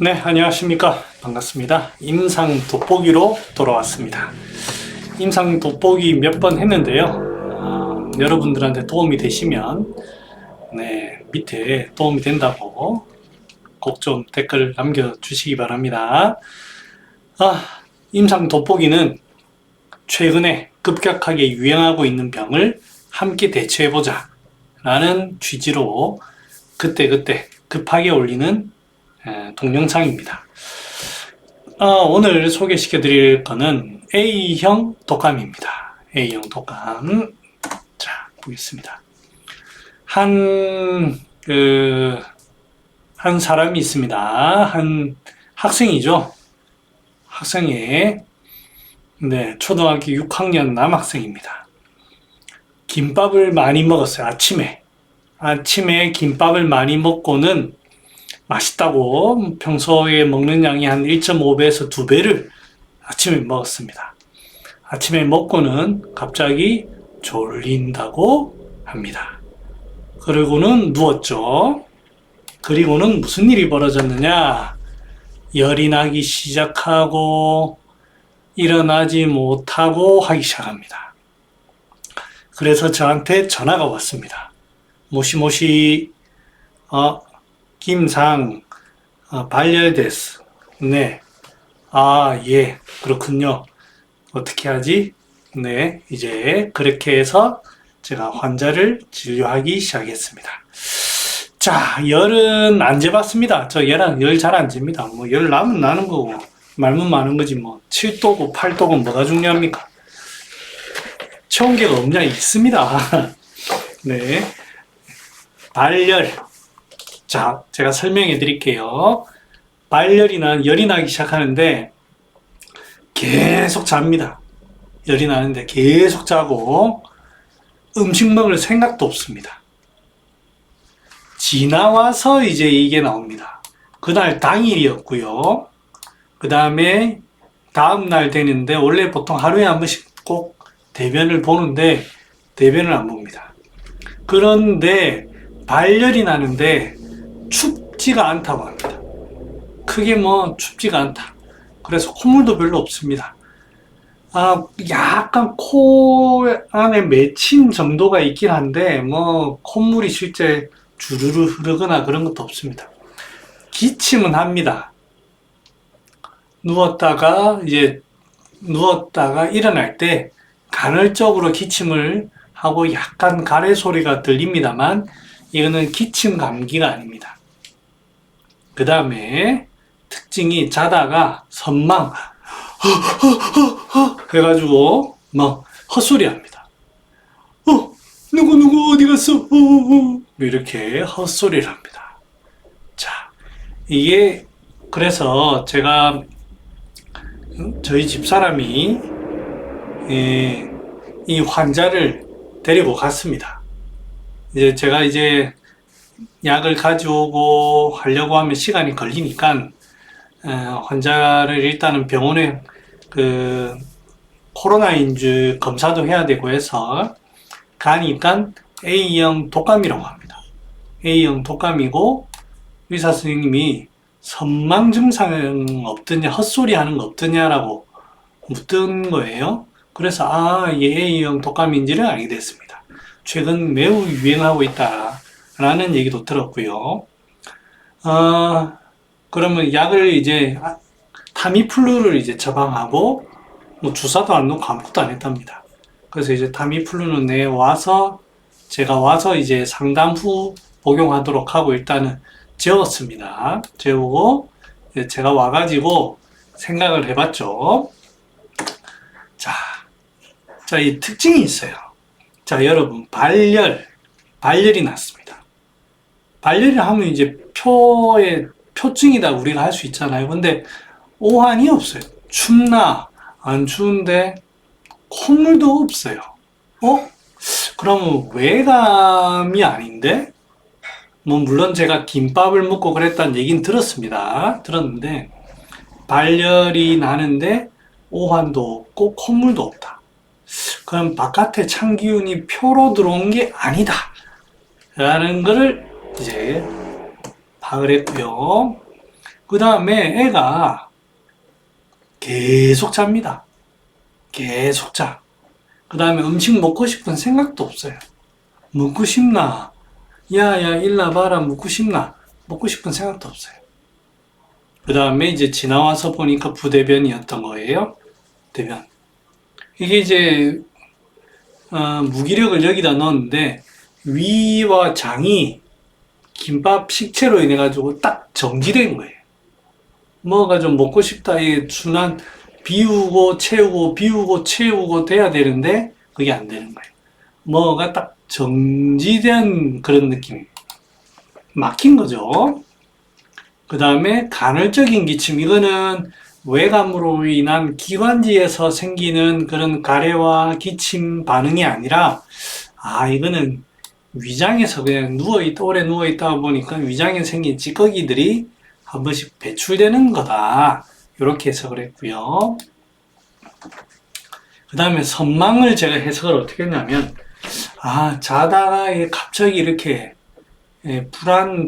네, 안녕하십니까. 반갑습니다. 임상 돋보기로 돌아왔습니다. 임상 돋보기 몇 번 했는데요. 여러분들한테 도움이 되시면, 밑에 도움이 된다고 꼭 좀 댓글 남겨주시기 바랍니다. 임상 돋보기는 최근에 급격하게 유행하고 있는 병을 함께 대처해보자 라는 취지로 그때그때 급하게 올리는 동영상입니다. 오늘 소개시켜 드릴 거는 A형 독감입니다. A형 독감. 자, 보겠습니다. 한 사람이 있습니다. 한 학생이죠. 학생의, 초등학교 6학년 남학생입니다. 김밥을 많이 먹었어요. 아침에 김밥을 많이 먹고는 맛있다고 평소에 먹는 양이 한 1.5배에서 2배를 아침에 먹었습니다. 아침에 먹고는 갑자기 졸린다고 합니다. 그리고는 누웠죠. 그리고는 무슨 일이 벌어졌느냐? 열이 나기 시작하고 일어나지 못하고 하기 시작합니다. 그래서 저한테 전화가 왔습니다. 모시모시, 김상, 발열데스. 네. 예. 그렇군요. 어떻게 하지? 네. 이제 그렇게 해서 제가 환자를 진료하기 시작했습니다. 자, 열은 안 재봤습니다. 저 열 잘 안 잽니다. 열 나면 나는 거고, 말면 많은 거지 뭐. 7도고 8도고 뭐가 중요합니까? 체온계가 없냐? 있습니다. 네. 발열. 자, 제가 설명해 드릴게요. 열이 나기 시작하는데 계속 잡니다. 열이 나는데 계속 자고 음식 먹을 생각도 없습니다. 지나와서 이제 이게 나옵니다. 그날 당일이었고요. 그 다음에 다음날 되는데 원래 보통 하루에 한 번씩 꼭 대변을 보는데 대변을 안 봅니다. 그런데 발열이 나는데 춥지가 않다고 합니다. 크게 춥지가 않다. 그래서 콧물도 별로 없습니다. 약간 코 안에 맺힌 정도가 있긴 한데, 콧물이 실제 주르르 흐르거나 그런 것도 없습니다. 기침은 합니다. 누웠다가 일어날 때 간헐적으로 기침을 하고 약간 가래 소리가 들립니다만, 이거는 기침 감기가 아닙니다. 그 다음에 특징이 자다가 선망 해가지고 헛소리 합니다. 누구 어디 갔어? 이렇게 헛소리를 합니다. 자, 이게 그래서 제가 저희 집사람이 이 환자를 데리고 갔습니다. 제가 약을 가져오고 하려고 하면 시간이 걸리니까 환자를 일단은 병원에 코로나인지 검사도 해야 되고 해서 가니까 A형 독감이라고 합니다. A형 독감이고 의사 선생님이 선망 증상 없더냐, 헛소리 하는 거 없더냐라고 묻던 거예요. 그래서 이게 A형 독감인지를 알게 됐습니다. 최근 매우 유행하고 있다라는 얘기도 들었고요. 그러면 약을 타미플루를 처방하고 주사도 안 놓고 아무것도 안 했답니다. 그래서 타미플루는 제가 와서 상담 후 복용하도록 하고 일단은 재웠습니다. 재우고 제가 와가지고 생각을 해봤죠. 자, 이 특징이 있어요. 자, 여러분, 발열이 났습니다. 발열이 하면 표증이다 우리가 할 수 있잖아요. 근데 오한이 없어요. 춥나 안 추운데 콧물도 없어요. 그러면 외감이 아닌데? 물론 제가 김밥을 먹고 그랬다는 얘기는 들었는데 발열이 나는데 오한도 없고 콧물도 없다. 그럼 바깥에 찬기운이 표로 들어온 게 아니다 라는 거를 파악을 했고요. 그 다음에 애가 계속 잡니다. 계속 자. 그 다음에 음식 먹고 싶은 생각도 없어요. 먹고 싶나? 야야 일나 봐라 먹고 싶나? 먹고 싶은 생각도 없어요. 그 다음에 이제 지나와서 보니까 부대변이었던 거예요. 대변. 이게 이제 무기력을 여기다 넣었는데 위와 장이 김밥 식체로 인해 가지고 딱 정지된 거예요. 뭐가 좀 먹고 싶다 이 순환 비우고 채우고 비우고 채우고 돼야 되는데 그게 안 되는 거예요. 뭐가 딱 정지된 그런 느낌. 막힌 거죠. 그 다음에 간헐적인 기침. 이거는 외감으로 인한 기관지에서 생기는 그런 가래와 기침 반응이 아니라, 이거는 위장에서 그냥 오래 누워있다 보니까 위장에 생긴 찌꺼기들이 한 번씩 배출되는 거다. 이렇게 해석을 했고요. 그 다음에 선망을 제가 해석을 어떻게 했냐면, 자다가 갑자기 이렇게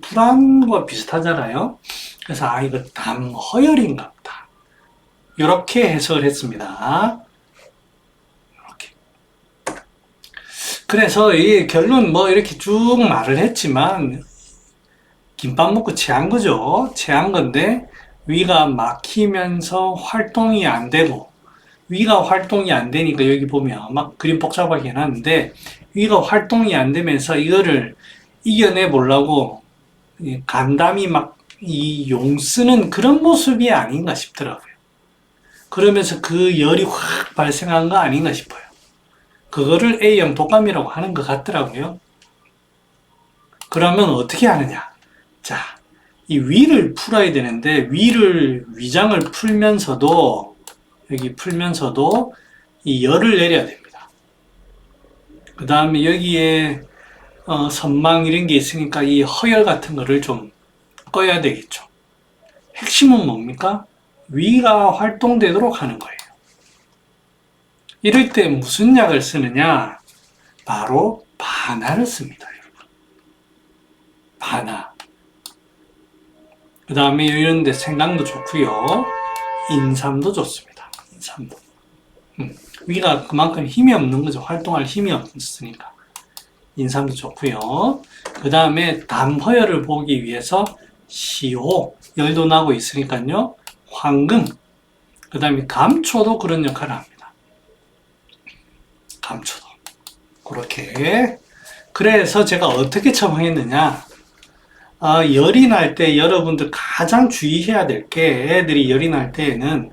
불안과 비슷하잖아요. 그래서 이거 담 허혈인가 보다. 이렇게 해석을 했습니다. 이렇게. 그래서 이 결론 이렇게 쭉 말을 했지만 김밥 먹고 체한 거죠. 체한 건데 위가 막히면서 활동이 안 되고 위가 활동이 안 되니까 여기 보면 막 그림 복잡하게 해놨는데 위가 활동이 안 되면서 이거를 이겨내 보려고 간담이 막 이 용쓰는 그런 모습이 아닌가 싶더라고요. 그러면서 그 열이 확 발생한 거 아닌가 싶어요. 그거를 A형 독감이라고 하는 것 같더라고요. 그러면 어떻게 하느냐? 자, 이 위를 풀어야 되는데 위장을 풀면서도 여기 풀면서도 이 열을 내려야 됩니다. 그 다음에 여기에 선망 이런 게 있으니까 이 허열 같은 거를 좀 꺼야 되겠죠. 핵심은 뭡니까? 위가 활동되도록 하는 거예요. 이럴 때 무슨 약을 쓰느냐? 바로 바나를 씁니다, 여러분. 바나. 그 다음에 이런 데 생강도 좋고요. 인삼도 좋습니다. 인삼도. 위가 그만큼 힘이 없는 거죠. 활동할 힘이 없으니까. 인삼도 좋고요. 그 다음에 담 허열을 보기 위해서 시호, 열도 나고 있으니까요. 황금, 그 다음에 감초도 그런 역할을 합니다. 감초도. 그렇게. 그래서 제가 어떻게 처방했느냐. 열이 날 때 여러분들 가장 주의해야 될 게 애들이 열이 날 때에는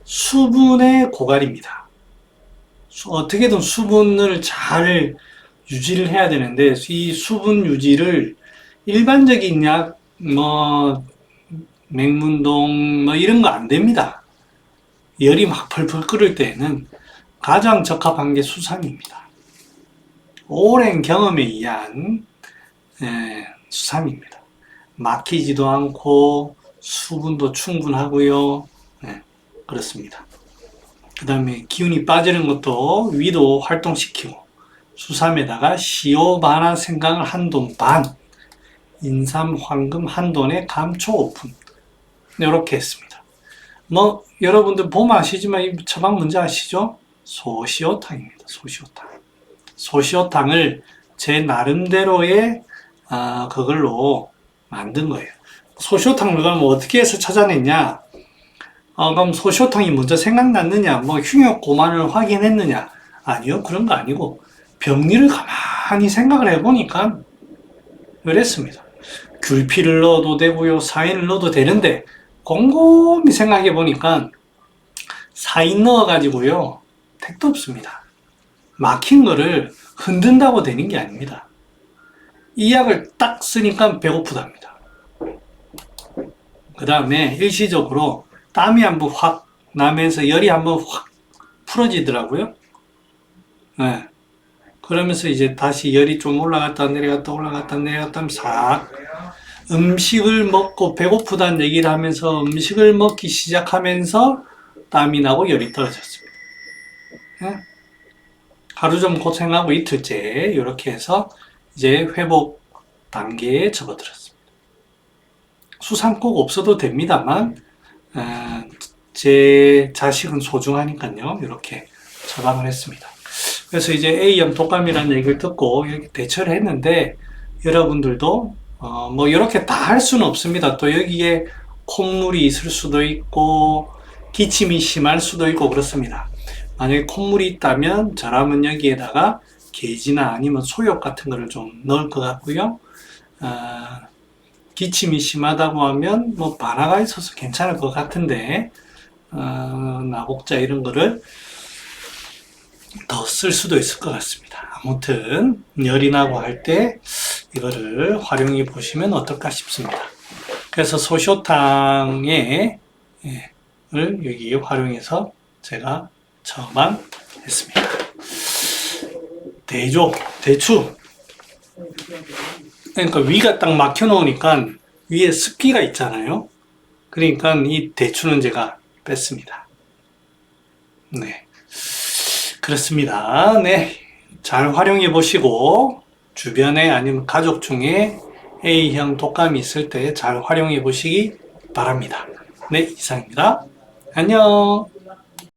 수분의 고갈입니다. 어떻게든 수분을 잘 유지를 해야 되는데 이 수분 유지를 일반적인 약, 맹문동 이런 거 안 됩니다. 열이 막 펄펄 끓을 때에는 가장 적합한 게 수삼입니다. 오랜 경험에 의한 수삼입니다. 막히지도 않고 수분도 충분하고요. 그렇습니다. 그 다음에 기운이 빠지는 것도 위도 활동시키고 수삼에다가 시오, 바나, 생강을 한 돈 반, 인삼, 황금 한 돈에 감초 5푼 이렇게 했습니다. 여러분들 보면 아시지만 이 처방 문제 아시죠? 소시오탕입니다. 소시오탕. 소시오탕을 제 나름대로의 그걸로 만든 거예요. 소시오탕을 그럼 어떻게 해서 찾아냈냐? 그럼 소시오탕이 먼저 생각났느냐? 흉역 고만을 확인했느냐? 아니요, 그런 거 아니고 병리를 가만히 생각을 해보니까 그랬습니다. 귤피를 넣어도 되고요, 사인을 넣어도 되는데 곰곰이 생각해 보니까 사인 넣어가지고요 택도 없습니다. 막힌 거를 흔든다고 되는 게 아닙니다. 이 약을 딱 쓰니까 배고프답니다. 그 다음에 일시적으로 땀이 한번 확 나면서 열이 한번 확 풀어지더라고요. 네. 그러면서 이제 다시 열이 좀 올라갔다 내려갔다 올라갔다 내려갔다 하면 싹 음식을 먹고 배고프다는 얘기를 하면서 음식을 먹기 시작하면서 땀이 나고 열이 떨어졌습니다. 네? 하루 좀 고생하고 이틀째 이렇게 해서 이제 회복 단계에 접어들었습니다. 수산 꼭 없어도 됩니다만 제 자식은 소중하니까요. 이렇게 처방을 했습니다. 그래서 이제 A형 독감이라는 얘기를 듣고 이렇게 대처를 했는데 여러분들도 뭐 이렇게 다 할 수는 없습니다. 또 여기에 콧물이 있을 수도 있고 기침이 심할 수도 있고 그렇습니다. 만약에 콧물이 있다면 저라면 여기에다가 게지나 아니면 소욕 같은 거를 좀 넣을 것 같고요. 기침이 심하다고 하면 뭐 반화가 있어서 괜찮을 것 같은데 나복자 이런 거를 더 쓸 수도 있을 것 같습니다. 아무튼 열이 나고 할 때 이거를 활용해 보시면 어떨까 싶습니다. 그래서 소쇼탕에 을 여기 활용해서 제가 처방했습니다. 대추. 그러니까 위가 딱 막혀 놓으니까 위에 습기가 있잖아요. 그러니까 이 대추는 제가 뺐습니다. 네. 그렇습니다. 네. 잘 활용해 보시고 주변에 아니면 가족 중에 A형 독감이 있을 때 잘 활용해 보시기 바랍니다. 네, 이상입니다. 안녕.